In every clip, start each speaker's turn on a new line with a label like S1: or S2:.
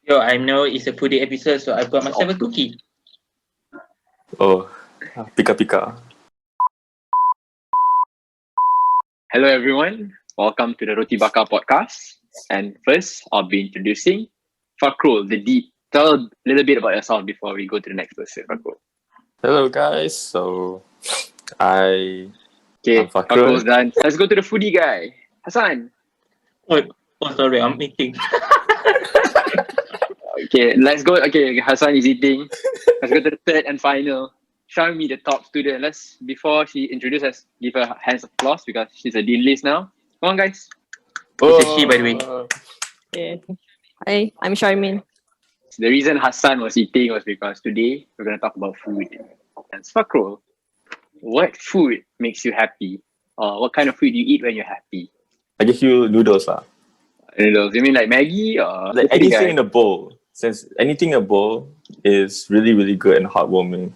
S1: Yo, I know it's a foodie episode, so I've got myself a cookie.
S2: Oh, pika.
S3: Hello, everyone. Welcome to the Roti Bakar podcast. And first, I'll be introducing Fakhrul, the deep. Tell a little bit about yourself before we go to the next person, Fakhrul.
S2: Hello guys. So I'm
S3: Okay,
S2: Fakhrul.
S3: Fakhrul's done. Let's go to the foodie guy, Hassan.
S1: Oh, sorry, I'm eating.
S3: Okay, let's go. Okay, Hassan is eating. Let's go to the third and final. Syarmine, the top student. Before she introduces us, give her hands of applause because she's a dean list now. Come on, guys.
S1: It's a she, by the way.
S4: Yeah. Hi, I'm Syarmine.
S3: The reason Hassan was eating was because today we're going to talk about food. And Fakhrul, what food makes you happy? Or what kind of food do you eat when you're happy?
S2: I give you noodles lah.
S3: Noodles. You mean like Maggie or
S2: Like anything in a bowl. Since anything in a bowl is really, really good and heartwarming.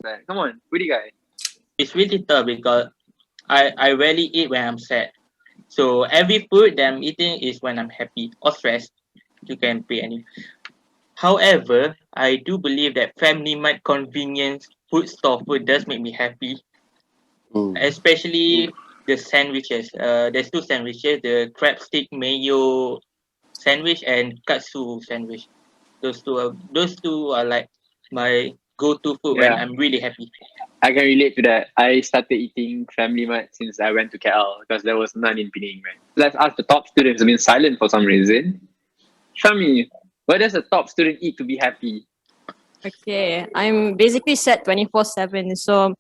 S3: Right. Come on, foodie guy.
S1: It's really tough because I rarely eat when I'm sad. So every food that I'm eating is when I'm happy or stressed. You can pay any. However, I do believe that Family Mart convenience food store food does make me happy,
S2: Ooh.
S1: especially the sandwiches. There's two sandwiches: the crab stick mayo sandwich and katsu sandwich. Those two are like my go-to food when
S3: Yeah.
S1: I'm really happy.
S3: I can relate to that. I started eating Family Mart since I went to KL because there was none in Penang, right? Let's ask the top students who've been silent for some reason. Shami, what does a top student eat to be happy?
S4: Okay, I'm basically set 24/7, so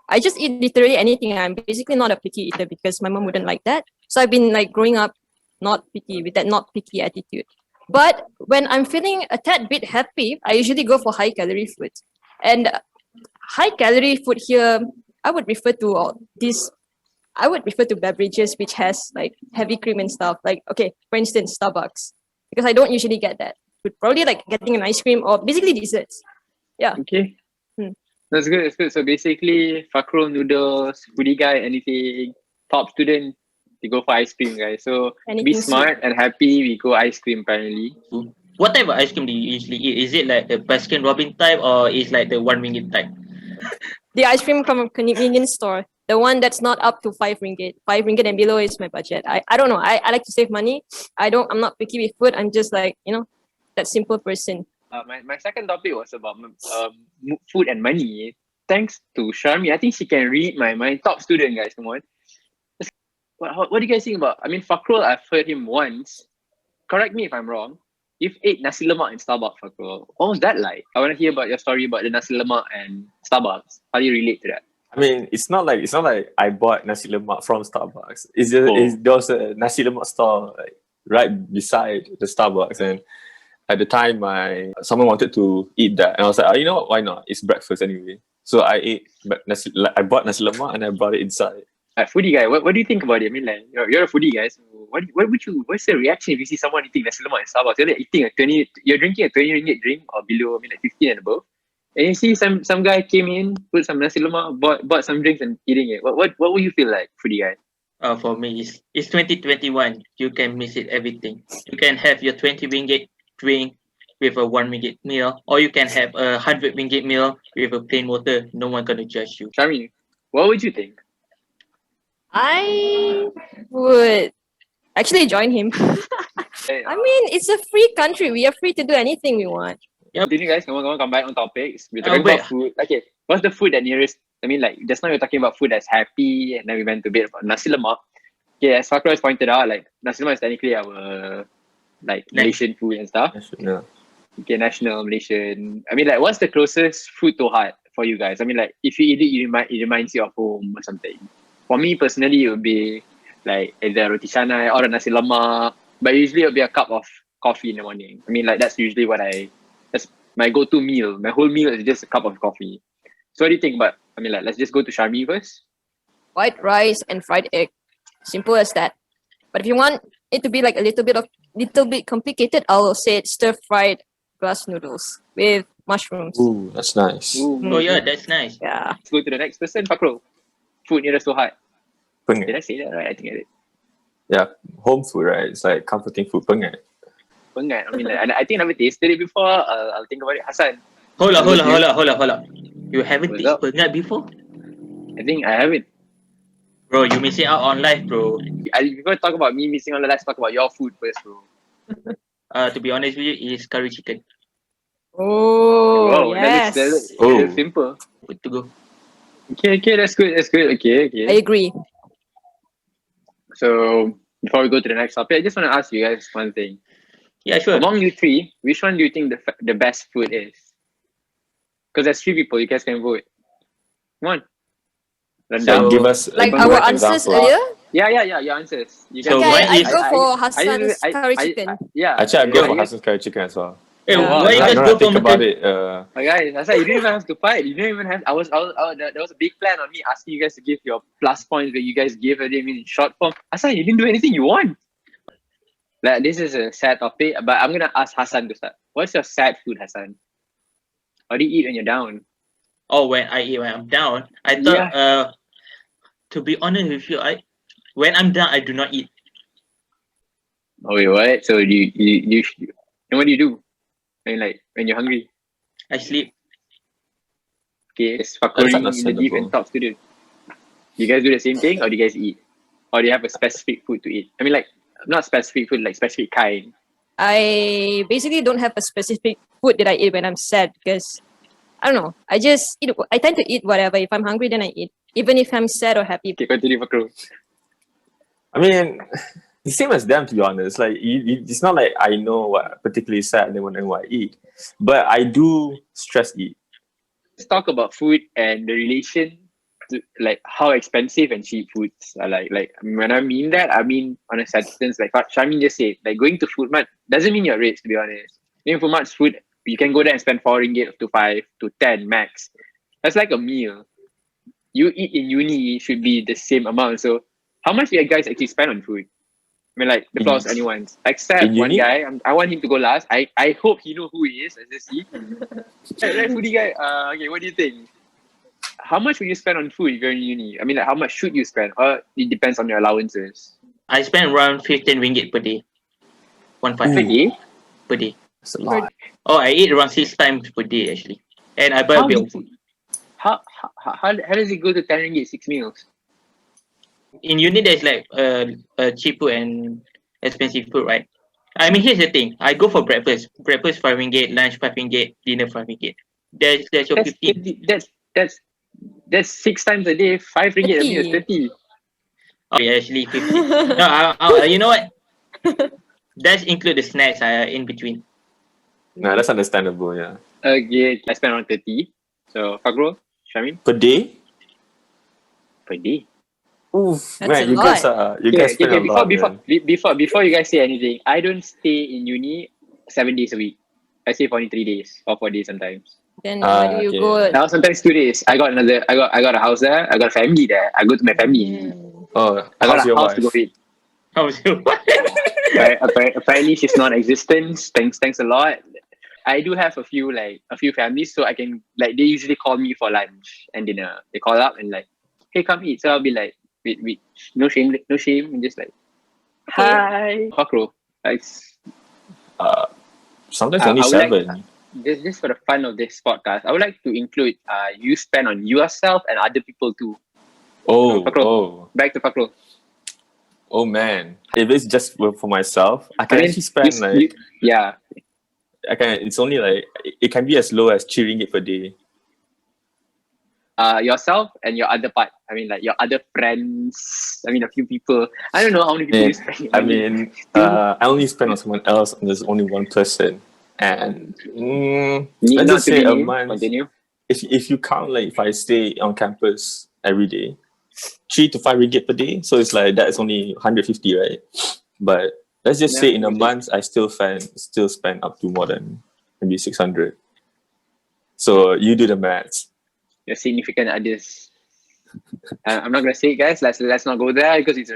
S4: I just eat literally anything. I'm basically not a picky eater because my mom wouldn't like that. So I've been like growing up not picky with that not picky attitude. But when I'm feeling a tad bit happy, I usually go for high calorie food. And high calorie food here, I would refer to beverages which has like heavy cream and stuff. Like, okay, for instance, Starbucks. Because I don't usually get that. Would probably like getting an ice cream or basically desserts. Yeah.
S3: Okay.
S4: Hmm.
S3: That's good. So basically, Fakhrul, noodles, foodie guy, anything. Top student, you go for ice cream, guys. So be
S4: Anything
S3: smart and happy. We go ice cream apparently.
S1: What type of ice cream do you usually eat? Is it like the Baskin Robbins type or is like the 1 ringgit type?
S4: The ice cream from a convenience store. The one that's not up to 5 ringgit. 5 ringgit and below is my budget. I don't know. I like to save money. I'm not picky with food. I'm just like, that simple person.
S3: My second topic was about food and money. Thanks to Sharmi, I think she can read my mind. Top student, guys. Come on. What do you guys think about? I mean, Fakhrul, I've heard him once. Correct me if I'm wrong. You've ate nasi lemak in Starbucks, Fakhrul. What was that like? I want to hear about your story about the nasi lemak and Starbucks. How do you relate to that?
S2: I mean, it's not like I bought nasi lemak from Starbucks. It's just there was a nasi lemak store like right beside the Starbucks, and at the time, someone wanted to eat that, and I was like, you know what? Why not? It's breakfast anyway. So I bought nasi lemak and I brought it inside.
S3: Foodie guy, what do you think about it? I mean, like you're a foodie guy, so what's the reaction if you see someone eating nasi lemak in Starbucks? You're drinking a 20 ringgit drink or below, I mean like 15 and above, and you see some guy came in, put some nasi lemak, bought some drinks and eating it. What would you feel like, foodie guy?
S1: For me, it's 2021. You can miss it everything. You can have your 20 ringgit drink with a 1 ringgit meal, or you can have a 100 ringgit meal with a plain water. No one gonna judge you.
S3: Sharmi, what would you think?
S4: I would actually join him. I mean, it's a free country. We are free to do anything we want.
S3: Continue, guys. Come on, come back on topics. We're talking about food. Okay, what's the food that nearest? I mean, like just now we're talking about food that's happy, and then we went to a bit about nasi lemak. Okay, as Fakhrul has pointed out, like nasi lemak is technically our like Malaysian food and stuff.
S2: Yeah.
S3: Okay, national Malaysian. I mean, like, what's the closest food to heart for you guys? I mean, like, if you eat it, it reminds you of home or something. For me personally, it would be like either roti canai or a nasi lemak. But usually, it would be a cup of coffee in the morning. I mean, like, that's usually that's my go-to meal. My whole meal is just a cup of coffee. So what do you think about? I mean, like, let's just go to Sharmi first.
S4: White rice and fried egg. Simple as that. But if you want it to be like a little bit complicated, I'll say it's stir-fried glass noodles with mushrooms.
S2: Ooh, that's nice.
S3: Ooh.
S1: Oh yeah, that's nice.
S4: Yeah.
S3: Let's go to the next person, Fakhrul. Food nearest to heart.
S2: Pengat.
S3: Did I say that right? I think I did.
S2: Yeah, home food, right? It's like comforting food. Pengat.
S3: pengat. I mean, like, I think I never tasted it before. I'll think about it. Hassan,
S1: Hold up.
S3: What about
S1: You haven't
S3: What's
S1: tasted
S3: up?
S1: pengat before?
S3: I think I haven't.
S1: Bro, you missing out on life, bro.
S3: Before talk about me missing on let's talk about your food first, bro.
S1: To be honest with you, it is curry chicken.
S4: Oh,
S3: Wow,
S4: yes.
S3: that looks
S2: Oh.
S3: simple.
S1: Good to go.
S3: Okay, that's good. Okay.
S4: I agree.
S3: So before we go to the next topic, I just want to ask you guys one thing.
S1: Yeah, sure.
S3: Among you three, which one do you think the best food is? Because there's 3 people, you guys can vote. Come on.
S1: So-
S2: Give us
S4: Like
S2: give
S4: our
S2: us
S4: answers
S2: example.
S4: earlier?
S3: Yeah, your answers. You
S1: So
S3: guys.
S4: Okay,
S1: mine
S4: I
S1: is-
S4: go for Hassan's curry chicken.
S3: Yeah.
S2: Actually, I go
S1: Yeah,
S2: for
S1: yeah.
S2: Hassan's curry chicken as well.
S1: Hey,
S4: Yeah.
S1: why you
S2: Now
S1: guys
S2: that
S1: go
S2: I
S1: for
S2: think about
S1: mutton?
S2: it,
S3: Guys, that's like you didn't even have to fight. You didn't even have. There was a big plan on me asking you guys to give your plus points that you guys gave. I didn't mean in short form. Hassan, you didn't do anything you want. Like this is a sad topic, but I'm gonna ask Hassan to start. What's your sad food, Hassan? What do you eat when you're down?
S1: Oh, when I'm down, I thought. To be honest with you, when I'm down, I do not eat.
S3: Oh wait, what? So you and what do you do? When you're hungry?
S1: I sleep.
S3: Okay, it's Fakhrul
S2: That's
S3: in the deep
S2: understandable.
S3: and top studio. You guys do the same thing, or do you guys eat, or do you have a specific food to eat? I mean, like not specific food, like specific kind.
S4: I basically don't have a specific food that I eat when I'm sad because I don't know. I just eat. I tend to eat whatever. If I'm hungry, then I eat. Even if I'm sad or happy.
S3: Okay, continue, Fakhrul.
S2: I mean, the same as them, to be honest. Like, it's not like I know what particularly sad and then what I eat, but I do stress eat.
S3: Let's talk about food and the relation to like how expensive and cheap foods are like. Like when I mean that, I mean on a sentence like what Shamin just said. Like going to food mart doesn't mean you're rich, to be honest. In food mart's food, you can go there and spend 4 ringgit to 5 to 10 max. That's like a meal. You eat in uni should be the same amount. So how much do you guys actually spend on food? I mean, like the floor is anyone's. Except
S2: In
S3: one
S2: uni?
S3: guy. I want him to go last. I hope he know who he is. Let's just see. Right, foodie guy. Okay, what do you think? How much would you spend on food if you're in uni? I mean, like how much should you spend? Or it depends on your allowances.
S1: I spend around 15 ringgit per day. 1 5
S3: Per day?
S1: per day.
S2: That's a lot.
S1: Oh, I eat around 6 times per day actually, and I buy a
S3: How
S1: bit
S3: do-
S1: of food.
S3: How does it go to 10 ringgit 6 meals?
S1: In uni, there's like cheap food and expensive food, right? I mean, here's the thing. I go for breakfast. Breakfast 5 ringgit, lunch 5 ringgit, dinner 5 ringgit. That's your
S3: That's
S1: 15.
S3: 50, that's 6 times a day. 5 ringgit a meal is 30.
S1: Okay, actually 50. No, you know what? That's include the snacks in between.
S2: Nah, that's understandable. Yeah.
S3: Okay, I spend around 30. So Fakhrul, Shamin,
S2: Per day?
S3: per day.
S2: Oof,
S4: That's
S2: man,
S4: a
S2: you guys
S4: lot.
S2: are you guys spend a lot, man.
S3: Before you guys say anything, I don't stay in uni 7 days a week. I stay for only 3 days or 4 days sometimes.
S4: Then why do you
S2: Okay.
S4: go?
S3: Now sometimes 2 days. I got a house there. I got a family there. I go to my family.
S2: Oh,
S3: I got
S2: how's
S3: a
S2: your
S3: house to go
S2: wife?
S3: feed.
S1: How's your
S3: Apparently she's non-existent. Thanks a lot. I do have a few families, so I can like they usually call me for lunch and dinner. They call up and like, hey, come eat. So I'll be like, wait, no shame, and just like, hi, Fakhrul. Like,
S2: Sometimes
S3: I
S2: only
S3: would like-
S2: 7.
S3: just for the fun of this podcast, I would like to include you spend on yourself and other people too.
S2: Oh,
S3: Back to Fakhrul.
S2: oh man. If it's just for myself, I can
S3: I mean,
S2: actually spend
S3: yeah.
S2: it's only like it can be as low as 3 ringgit per day.
S3: Yourself and your other part. I mean, like your other friends. I mean, a few people. I don't know how many people
S2: Yeah,
S3: you spend.
S2: I mean, I only spend on someone else, and there's only one person. And let's
S3: not
S2: just
S3: to
S2: say
S3: be
S2: a
S3: named.
S2: month.
S3: Continue.
S2: If you count like if I stay on campus every day, 3 to 5 ringgit per day. So it's like that's only 150, right? But let's just say in a month I still spend up to more than maybe 600. So you do the maths.
S3: Your significant others. I'm not gonna say it, guys. Let's not go there because it's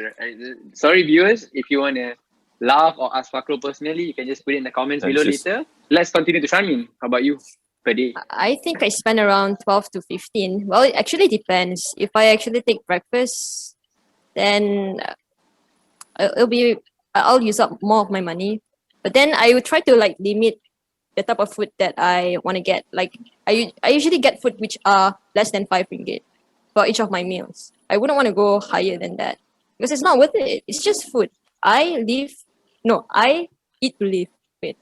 S3: sorry, viewers. If you wanna laugh or ask Fakhrul personally, you can just put it in the comments below later. Let's continue to Shamin. How about you per day?
S4: I think I spend around 12 to 15. Well, it actually depends. If I actually take breakfast, then I'll use up more of my money. But then I would try to like limit the type of food that I want to get. Like I usually get food which are less than ringgit for each of my meals. I wouldn't want to go higher than that because it's not worth it. It's just food. I eat to live. Wait,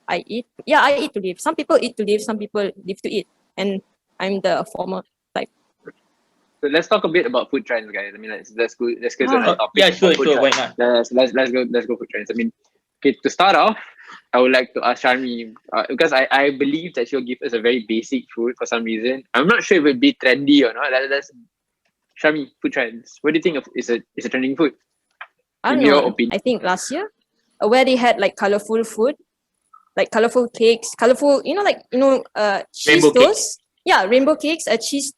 S4: I eat to live. Some people eat to live. Some people live to eat, and I'm the former type.
S3: So let's talk a bit about food trends, guys. I mean, let's go to
S4: Ah.
S3: another topic.
S1: Yeah, sure,
S3: Food
S1: sure. Why
S3: trends.
S1: not?
S3: Let's go food trends. I mean, okay, to start off, I would like to ask Syarmine because I believe that she'll give us a very basic food for some reason. I'm not sure if it'd be trendy or not. Let's Syarmine, food trends. What do you think of is a trending food?
S4: I don't
S3: In your
S4: know.
S3: opinion.
S4: I think last year, where they had like colorful food, like colorful cakes, colorful, cheese
S1: Rainbow
S4: toast. Yeah, rainbow cakes, cheese.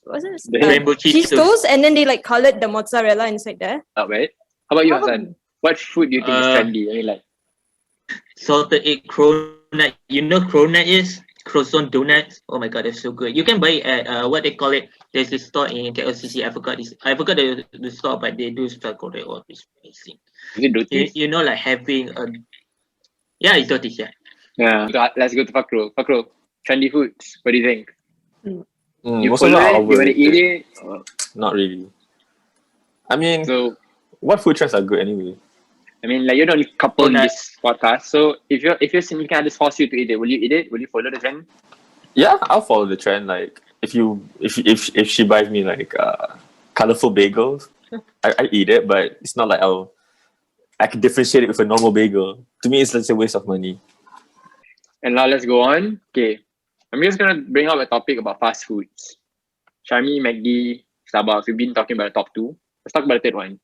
S4: What's it?
S3: The
S1: rainbow cheese toast.
S4: toast, and then they like colored the mozzarella inside there.
S3: Right? How about you,
S4: How about
S3: Hassan? What food do you think is trendy? I mean, like
S1: Salted egg cronut. You know cronut is croissant donuts. Oh my god, they're so good. You can buy it at what they call it. There's this store in KLCC. I forgot the store, but they do sell cronut. Oh, it's amazing.
S3: is it roti?
S1: You know, like having a it's dirty. Yeah.
S3: Yeah. So, let's go to Fakhrul. Fakhrul, trendy foods. What do you think? You
S2: Most of
S3: follow
S2: them are
S3: it? You want to eat
S2: overrated.
S3: it? Or-
S2: Not really. I mean,
S3: So
S2: what food trends are good anyway?
S3: I mean, like you're the only couple in
S1: Donut.
S3: this podcast. So if you're significant others force you to eat it, will you eat it? Will you follow the trend?
S2: Yeah, I'll follow the trend. Like if she buys me like colorful bagels, I eat it, but it's not like I can differentiate it with a normal bagel. To me, it's like a waste of money.
S3: And now let's go on. Okay, I'm just gonna bring up a topic about fast foods. Syarmine, McD, Starbucks. We've been talking about the top two. Let's talk about the third one.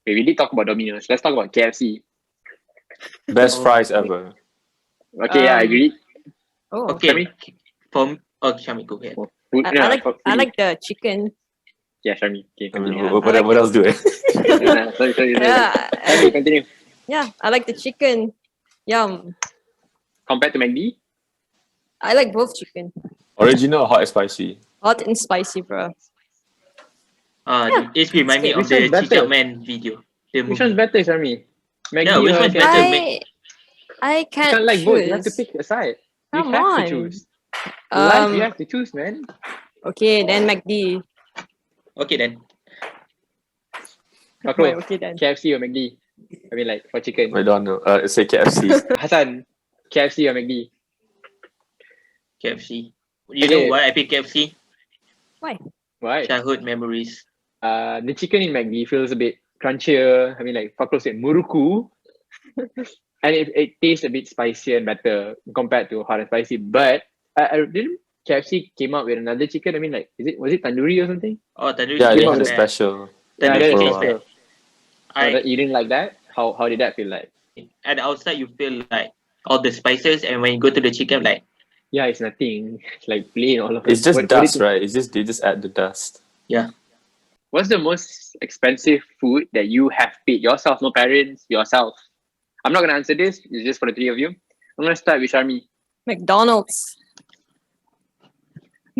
S3: Okay, we did talk about Domino's. Let's talk about KFC.
S2: Best fries ever.
S3: Okay, yeah, I agree.
S4: Oh,
S1: Okay.
S3: Syarmine?
S1: Shami, go ahead.
S3: Food,
S4: I like the chicken.
S3: Yeah, Syarmine. Okay,
S2: I mean,
S3: continue.
S4: Yeah,
S2: what else do it?
S3: Sorry.
S4: Yeah,
S3: Syarmine, continue.
S4: yeah, I like the chicken. Yum.
S3: Compared to McD,
S4: I like both chicken,
S2: Original, hot and spicy.
S4: hot and spicy, bro.
S1: This remind me
S3: Which
S1: of the
S3: one's better?
S1: Chicap Man video. The
S3: which one's
S1: movie.
S3: better, Syarmine? McD
S1: Yeah, which
S3: or
S1: one's
S3: KFC?
S1: better?
S4: I
S3: You
S4: can't
S3: can't like
S4: choose.
S3: both. You have to pick a side. You
S4: Come
S3: have
S4: on.
S3: to choose. Life, you
S4: Um,
S3: have to choose, man.
S4: okay, then McD.
S1: Okay then.
S3: Fakhrul,
S4: Okay then.
S3: KFC or McD? I mean, like for chicken.
S2: I don't know. Say KFC.
S3: Hassan, KFC or McD?
S1: KFC. You know
S3: Okay.
S1: why I pick KFC?
S3: Why?
S1: Childhood memories.
S3: The chicken in McD feels a bit crunchier. I mean, like Fakhrul said, muruku. And it tastes a bit spicier and better compared to hot and spicy. But I didn't KFC came out with another chicken. I mean, like, was it tandoori or something?
S1: Oh, tandoori
S2: Yeah,
S1: chicken
S2: they
S3: came
S1: is
S2: had a
S3: out
S1: bad.
S2: special.
S3: Yeah,
S1: Tandoori
S3: that is
S1: chicken is
S3: special.
S1: bad.
S3: You didn't like that? How did that feel like?
S1: At the outside you feel like all the spices, and when you go to the chicken, like
S3: Yeah, it's nothing. It's like plain all of it.
S2: It's just
S3: What do you
S2: dust,
S3: think?
S2: right? They just add the dust.
S3: What's the most expensive food that you have paid yourself? No parents, yourself. I'm not gonna answer this. It's just for the three of you. I'm gonna start with Syarmine.
S4: McDonald's.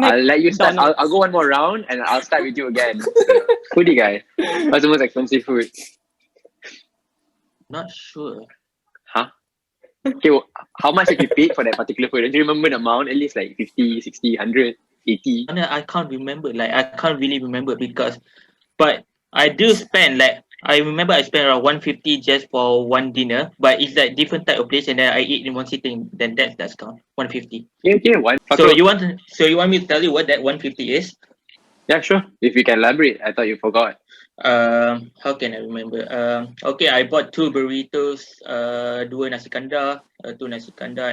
S3: I'll let you start.
S4: McDonald's.
S3: I'll go one more round and I'll start with you again. Foodie guy. What's the most expensive food?
S1: not sure.
S3: Huh? Okay, well, how much have you paid for that particular food? Don't you remember the amount? At least like 50, 60, 100, 80.
S1: And I can't remember. Like I can't really remember but I do spend like I remember I spent around 150 just for one dinner, but it's like different type of place, and then I eat in one sitting. Then that's count 150.
S3: Okay, one.
S1: So you want me to tell you what that 150 is?
S3: Yeah, sure. If you can elaborate. I thought you forgot.
S1: How can I remember? Okay, I bought 2 burritos, 2 nasi kandar,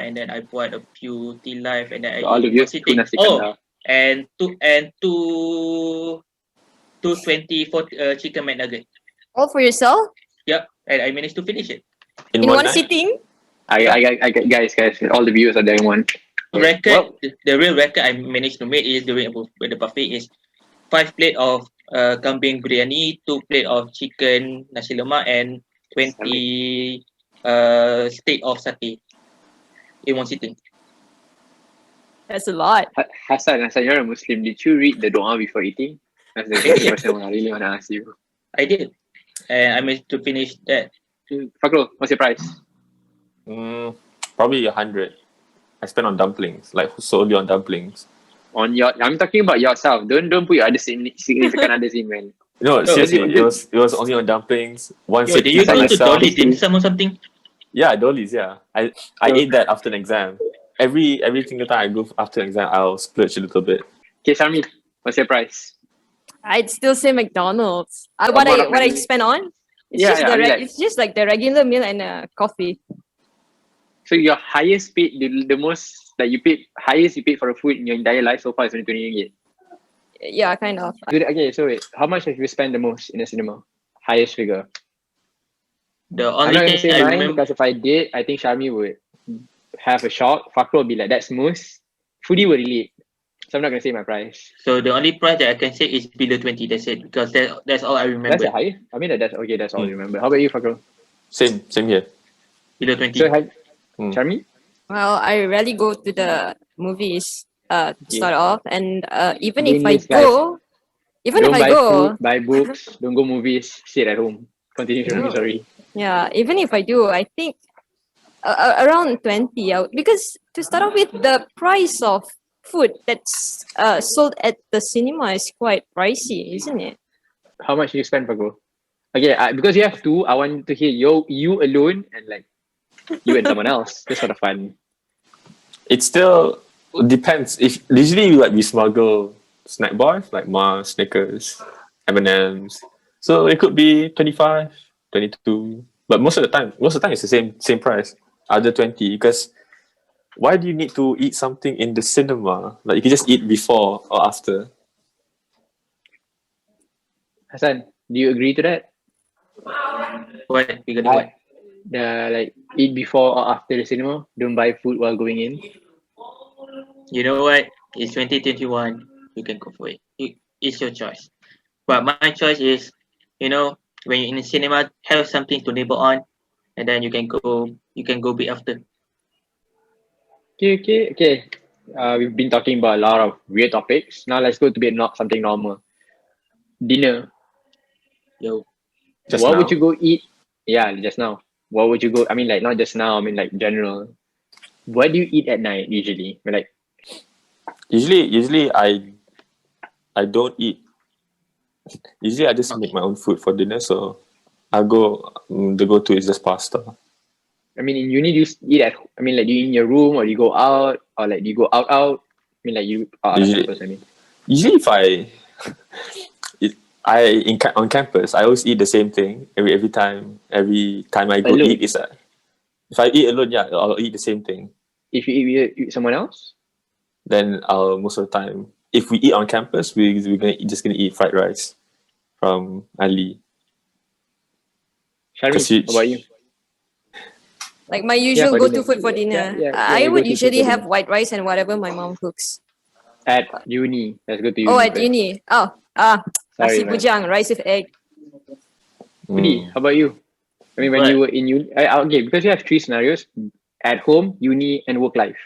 S1: and then I bought a few tea life, and then I
S3: So all
S1: eat
S3: of you,
S1: one
S3: two
S1: sitting.
S3: nasi kandar.
S1: And two 220 for chicken McNugget.
S4: All for yourself
S1: Yep, and I managed to finish it.
S4: in one
S2: night?
S4: sitting.
S3: I guys, all the viewers are there in one.
S1: Record,
S3: Well,
S1: the real record I managed to make is during the buffet is 5 plate of kambing biryani, 2 plate of chicken nasi lemak, and 20 steak of satay in one sitting.
S4: That's a lot.
S3: Hassan, you're a Muslim. Did you read the dua before eating? That's the question I really want to ask you.
S1: I did, and I managed to finish that.
S3: Fakhrul, what's your price?
S2: Probably 100. I spent on dumplings, like solely on dumplings.
S3: I'm talking about yourself. Don't put your other significant others in, man.
S2: No,
S3: Oh,
S2: seriously, it was only on dumplings.
S1: Yo, did you
S3: Hassan,
S1: go to
S2: myself.
S1: Dolly Dim Sum or something?
S2: Yeah, Dolly's. Yeah, I ate that after an exam. Every single time I go after an exam, I'll splurge a little bit.
S3: Okay, Syarmine, what's your price?
S4: I'd still say McDonald's.
S3: What
S4: What
S3: about
S4: I
S3: money?
S4: spend on? It's
S3: Yeah,
S4: just
S3: yeah, I mean, like,
S4: it's just like the regular meal and coffee.
S3: so your highest paid, the most that you paid, highest you paid for a food in your entire life so far is only 20 ringgit.
S4: Yeah, kind of.
S3: Okay, so wait, how much have you spent the most in a cinema? Highest figure.
S1: The
S3: I'm
S1: only
S3: not gonna
S1: thing
S3: say
S1: I
S3: mine
S1: remember,
S3: because if I did, I think Syarmine would have a shock. Fakhrul would be like, that's most. Foodie would relate. So I'm not gonna say my price.
S1: so the only price that I can say is below 20. That's it, because that's all I
S3: That's
S1: remember.
S3: the highest. I mean, that's okay. That's all you remember. How about you, Fakhrul?
S2: Same here.
S1: Below 20.
S3: So,
S2: Hmm.
S3: Syarmine?
S4: Well, I rarely go to the movies to start off, and even
S3: Doing
S4: if I
S3: this, guys.
S4: go,
S3: Don't buy food, buy books, don't go movies, sit at home. Continue, Syarmine, sorry.
S4: yeah, even if I do, I think around 20. Because to start off with, the price of food that's sold at the cinema is quite pricey, isn't it?
S3: How much do you spend, Fakhrul? Okay, because you have two, I want to hear you alone and like you and someone else. Just sort of fun.
S2: It still depends. If usually we smuggle snack bars like Mars, Snickers, M&Ms. So it could be 25, 22. But most of the time it's the same price. Other 20, because why do you need to eat something in the cinema? Like you can just eat before or after.
S3: Hassan, do you agree to that?
S1: What? Regarding what?
S3: The like eat before or after the cinema. Don't buy food while going in.
S1: You know what? It's 2021. You can go for it. It's your choice. But my choice is, when you're in the cinema, have something to nibble on, and then you can go bit after.
S3: Okay. We've been talking about a lot of weird topics. Now let's go to something normal. Dinner.
S1: Yo,
S3: What would you go eat? Yeah, just now. What would you go? I mean, like not just now. I mean, like general. What do you eat at night usually? Like
S2: Usually I don't eat. Usually I just make my own food for dinner. So I go. The go-to is just pasta.
S3: I mean, in uni, do you eat at? I mean, like, do you in your room or do you go out or like do you go out? I mean, like you out of campus. I mean,
S2: usually if on campus, I always eat the same thing every time. Every time I go
S3: alone.
S2: eat is if I eat alone, yeah, I'll eat the same thing.
S3: If you eat with someone else,
S2: then I'll most of the time. If we eat on campus, we're just gonna eat fried rice from Ali.
S3: Syarmine, how about you?
S4: Like my usual
S3: for
S4: go-to
S3: dinner.
S4: food for dinner.
S3: your
S4: I would
S3: go-to
S4: usually
S3: food for
S4: have
S3: dinner.
S4: white rice and whatever my mom cooks.
S3: At uni. Let's go to uni.
S4: Oh, at
S3: first.
S4: uni.
S3: Sorry,
S4: Nasi
S3: man.
S4: bujang, rice with egg.
S3: Udi, how about you? I mean, when
S1: What?
S3: you were in uni, okay, because you have three scenarios: at home, uni, and work life.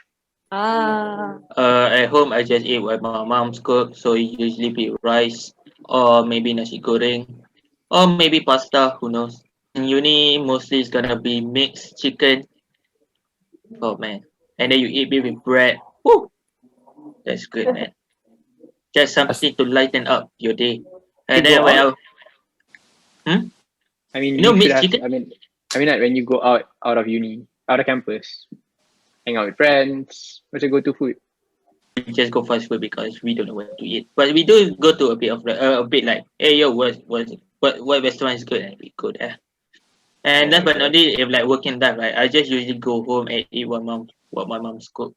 S1: At home I just eat what my mom's cook, so usually be rice or maybe nasi goreng or maybe pasta. Who knows? In uni, mostly it's gonna be mixed chicken. Oh man, and then you eat it with bread. Woo, that's good, man. Just something to lighten up your day. And
S3: To
S1: then
S3: go
S1: when
S3: out?
S1: Hmm?
S3: I mean,
S1: You know
S3: you should
S1: mixed
S3: have.
S1: chicken?
S3: I mean, like when you go out of uni, out of campus, hang out with friends. What's your go-to food?
S1: we just go fast food because we don't know what to eat. But we do go to a bit like, hey yo, what restaurant is good, and we go there. And last but not least, if like working that right, I just usually go home and eat what my mom's cook.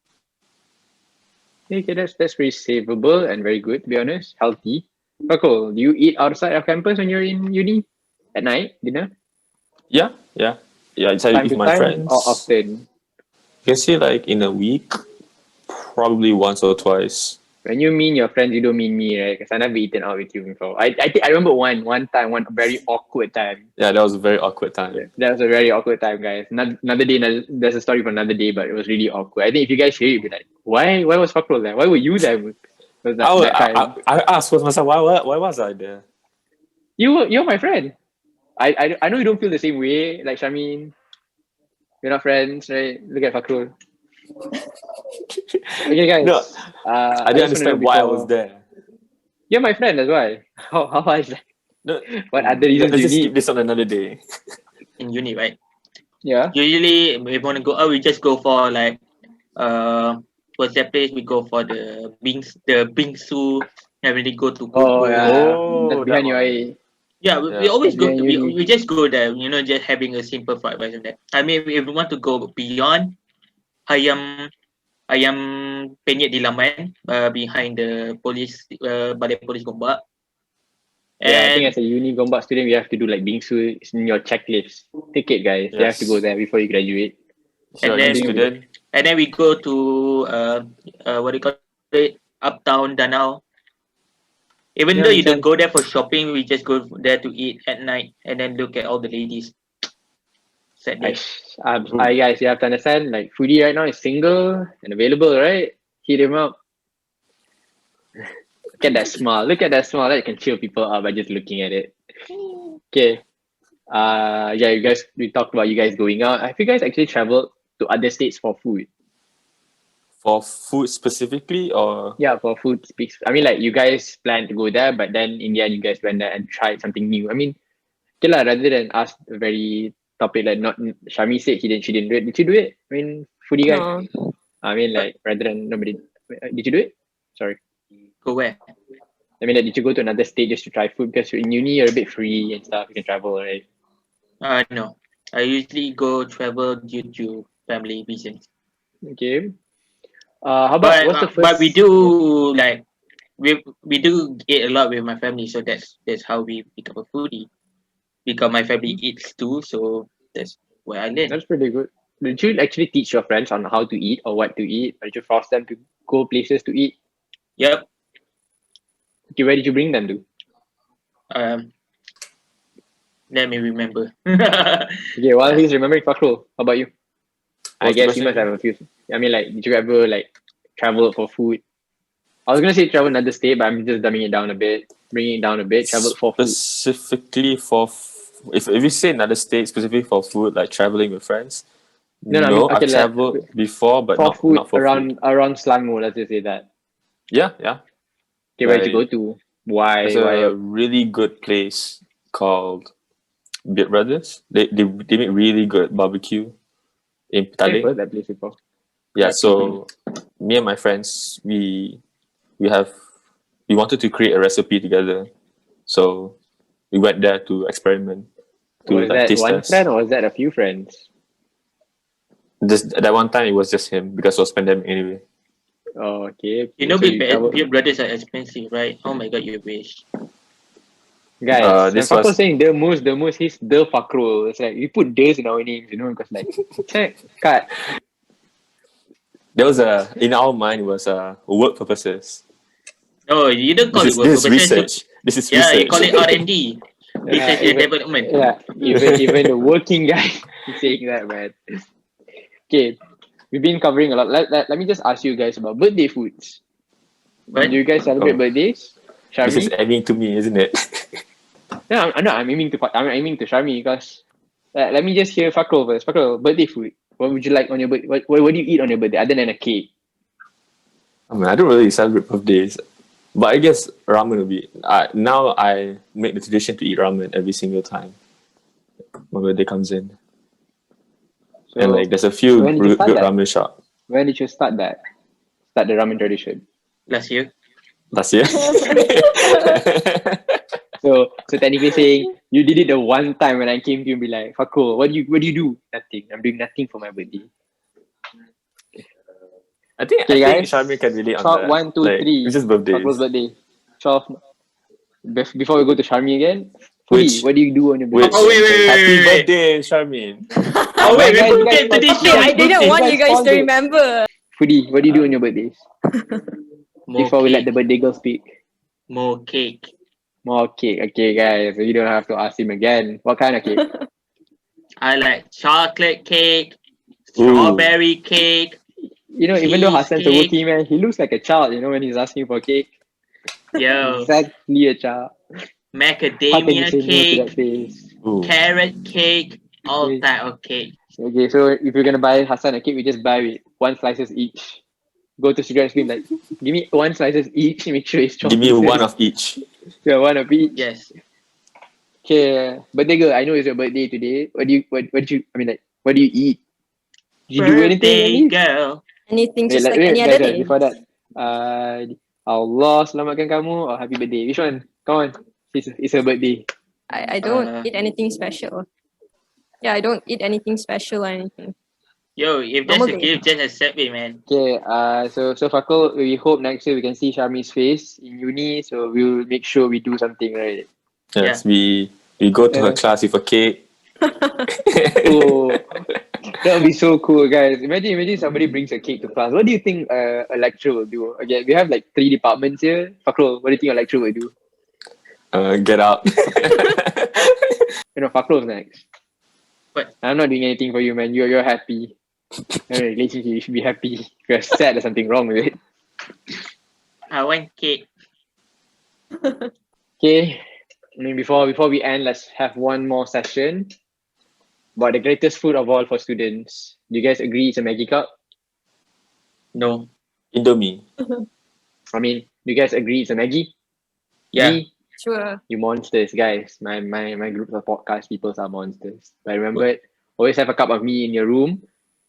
S3: Okay, that's very savable and very good. To be honest, healthy. Cool. Do you eat outside of campus when you're in uni at night dinner?
S2: Yeah. It's like
S3: Time
S2: with
S3: to
S2: my
S3: time
S2: friends.
S3: or often?
S2: You can say like in a week, probably once or twice.
S3: When you mean your friends, you don't mean me, right? Because I never eaten out with you before. I think I remember one very awkward time.
S2: Yeah, that was a very awkward time.
S3: Yeah, that was a very awkward time, guys. Another day, there's a story for another day, but it was really awkward. I think if you guys hear it, you'd be like, why was Fakhrul there? Why were you there? Was that time?
S2: I asked myself, why was I there?
S3: You're my friend. I know you don't feel the same way, like Syarmine. We're not friends, right? Look at Fakhrul. Okay, guys.
S2: No, I didn't
S3: just wanna know
S2: understand why I was
S3: before-
S2: there.
S3: You're my friend, that's why. How is that?
S2: No,
S3: What other reasons
S2: let's
S3: do you
S2: just skip
S3: need?
S2: this on another day.
S1: In uni, right?
S3: Yeah.
S1: Usually, we want to go out, we just go for like, what's that place? We go for the bingsu. And really go to
S3: Oh,
S1: Goodwood.
S3: yeah.
S2: Oh,
S3: That's behind
S2: that
S3: your
S2: one.
S3: eye.
S1: Yeah, we
S2: Yeah.
S1: always go.
S3: Yeah, uni.
S1: We just go there. You know, just having a simple fried rice and that. I mean, if we want to go beyond ayam penyet di Laman, behind the police, balai police Gombak.
S3: Yeah, I think
S1: And
S3: as a uni Gombak student, we have to do like bingsu. It's in your checklist. Take it, guys. You have to go
S2: Yes.
S3: there before you graduate.
S2: If you're a
S1: then-
S2: new student,
S1: and then we go to what do you call it? Uptown Danau. Even
S3: Yeah,
S1: though you
S3: makes
S1: don't go there for shopping, we just go there to eat at night and then look at all the ladies. Sad day.
S3: Guys, you have to understand, like, Foodie right now is single and available, right? Hit him up. Look at that smile. Look at that smile. That can chill people up by just looking at it. Okay. Yeah, we talked about you guys going out. Have you guys actually traveled to other states for food?
S2: for food specifically, or
S3: Yeah, for food speaks. I mean, like, you guys planned to go there, but then in the end, you guys went there and tried something new. I mean, okay lah, rather than ask a very topic like not Shami said she didn't do it. Did you do it? I mean, foodie guy.
S4: No.
S3: I mean, like, rather than nobody. Did you do it? Sorry.
S1: Go where?
S3: I mean, like, did you go to another state just to try food? Because in uni, you're a bit free and stuff. You can travel, right?
S1: No. I usually go travel due to family reasons.
S3: Okay. How about what's the first?
S1: But we do like we do eat a lot with my family, so that's how we become a foodie. Because my family eats too, so that's where I learn.
S3: That's pretty good. Did you actually teach your friends on how to eat or what to eat? Or did you force them to go places to eat?
S1: Yep.
S3: Okay, where did you bring them to?
S1: Let me remember.
S3: Okay, while he's remembering Fakhrul, how about you? I
S2: What's the
S3: guess you must
S2: question?
S3: have a few. I mean, like, did you ever like travel for food? I was gonna say travel another state, but I'm just dumbing it down a bit, bringing it down a bit. Travel for food.
S2: specifically for if you say another state specifically for food, like traveling with friends.
S3: No, I
S2: No,
S3: mean, okay,
S2: I've
S3: like,
S2: traveled before, but
S3: For
S2: not
S3: food
S2: not for
S3: around
S2: food.
S3: around Selangor, let's just say that.
S2: Yeah, yeah.
S3: Okay, where did you go
S2: Like,
S3: to? Why?
S2: There's
S3: Why?
S2: a really good place called Beard Brothers. They make really good barbecue in
S3: I've
S2: Petaling.
S3: heard that place before.
S2: Yeah, so me and my friends, we wanted to create a recipe together. So we went there to experiment, to
S3: Was
S2: like
S3: that
S2: taste
S3: one
S2: test.
S3: friend or was that a few friends?
S2: Just that one time it was just him because it was pandemic anyway.
S3: Oh, okay.
S1: You know,
S3: So you traveled-
S1: beer brothers are expensive, right? Oh my god, you wish.
S3: Guys,
S2: this
S3: when Fakhrul
S2: was-
S3: saying the most, he's the Fakhrul. It's like we put days in our names, you know, because like check, cut.
S2: There was in our mind it was work purposes.
S1: No, you don't call
S2: This
S1: it work
S2: is
S1: purposes.
S2: research. This is
S1: Yeah,
S2: research.
S1: you call it R&D. Research and development.
S3: Yeah, even the working guy is saying that, man. Okay, we've been covering a lot. Let me just ask you guys about birthday foods.
S1: What?
S3: Do you guys celebrate
S2: Oh.
S3: birthdays?
S2: This is
S3: Sharmi?
S2: aiming to me, isn't it?
S3: No, I'm aiming to Sharmi because let me just hear Fakhrul first. Fakhrul, birthday food. What would you like on your birthday? What do you eat on your birthday other than a cake?
S2: I mean, I don't really celebrate birthdays, but I guess ramen will be. Now I make the tradition to eat ramen every single time my birthday comes in,
S3: So
S2: and like there's a few
S3: when did you
S2: good
S3: start that?
S2: ramen shop
S3: when did you start that? Start the ramen tradition.
S1: Last year.
S2: last year.
S3: So technically saying you did it the one time when I came to you and be like, Fakhrul, what do you do? Nothing. I'm doing nothing for my birthday.
S2: I think
S3: Okay, guys.
S2: Charmaine can relate on
S3: Top
S2: that.
S3: 1, 2,
S2: like,
S3: 3.
S2: It's just birthdays.
S3: Fakhrul's birthday. 12. Before we go to Sharmi again,
S2: Which-
S3: Foodie, what do you do on your
S2: Which,
S3: birthday?
S1: Oh, wait.
S2: Happy birthday, Charmaine.
S1: Oh wait,
S3: guys,
S1: we
S3: you guys
S1: forget to this
S3: first-
S1: show.
S3: Okay,
S4: I didn't want you guys to remember.
S3: Foodie, what do you do on your birthdays? Before we let the birthday girl speak.
S1: More cake.
S3: More cake. Okay, guys. So you don't have to ask him again. What kind of cake?
S1: I like chocolate cake, strawberry cake.
S3: You know, even though Hassan's a
S1: Cheesecake.
S3: working man, he looks like a child, you know, when he's asking for cake.
S1: Yo,
S3: Exactly a child. How can you
S1: macadamia
S3: say no to that
S1: cake,
S3: face?
S2: Ooh.
S1: carrot cake, all
S3: Okay.
S1: type of cake.
S3: Okay, so if you're gonna buy Hassan a cake, we just buy with 1 slices each. Go to cigarette screen like, give me 1 slices each. Make sure it's 12
S2: Give me
S3: pieces.
S2: one of each.
S3: Yeah, one of each.
S1: Yes.
S3: Okay, birthday girl. I know it's your birthday today. What do you what do you eat? Did you do anything?
S1: Birthday
S3: Andy?
S1: girl.
S4: Anything
S3: Wait,
S4: just like any
S3: guys,
S4: other day.
S3: before that, Allah selamatkan kamu or happy birthday. Which one? Come on, it's her birthday.
S4: I don't
S1: Uh,
S4: eat anything special. Yeah, I don't eat anything special or anything.
S1: Yo, if that's
S4: Normal
S1: a
S4: day.
S1: gift, just accept it, man.
S3: Okay, so Fakhrul, we hope next year we can see Sharmi's face in uni. So we'll make sure we do something, right?
S2: Yes, we go to her
S3: Yeah.
S2: class with a cake.
S3: Oh, that would be so cool, guys. Imagine somebody brings a cake to class. What do you think a lecturer will do? Okay, we have like 3 departments here. Fakhrul, what do you think a lecturer will do?
S2: Get out.
S3: Fakhrul's next.
S1: What?
S3: I'm not doing anything for you, man. You're happy. In a relationship, you should be happy. If you're sad, there's something wrong with it.
S1: I want cake.
S3: Okay. Before we end, let's have one more session about the greatest food of all for students. Do you guys agree it's a Maggie cup?
S1: No.
S2: Indomie.
S3: Do you guys agree it's a Maggie?
S1: Yeah.
S3: Me?
S4: Sure.
S3: You monsters, guys. My group of podcast people are monsters. But remember it, always have a cup of me in your room.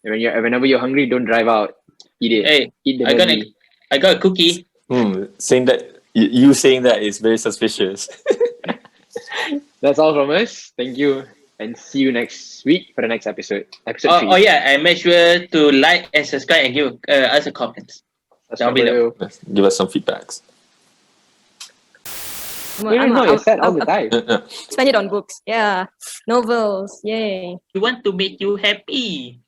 S3: And whenever you're hungry, don't drive out. Eat it.
S1: Hey,
S3: Eat the
S1: I got
S3: Maggie.
S1: I got a cookie.
S2: Saying that you saying that is very suspicious.
S3: That's all from us. Thank you. And see you next week for the next episode. Episode 3.
S1: Oh yeah, and make sure to like and subscribe and give us a comment. Down below.
S2: Give us some feedbacks.
S3: You're sad all the time.
S4: Spend it on books. Yeah. Novels. Yay.
S1: We want to make you happy.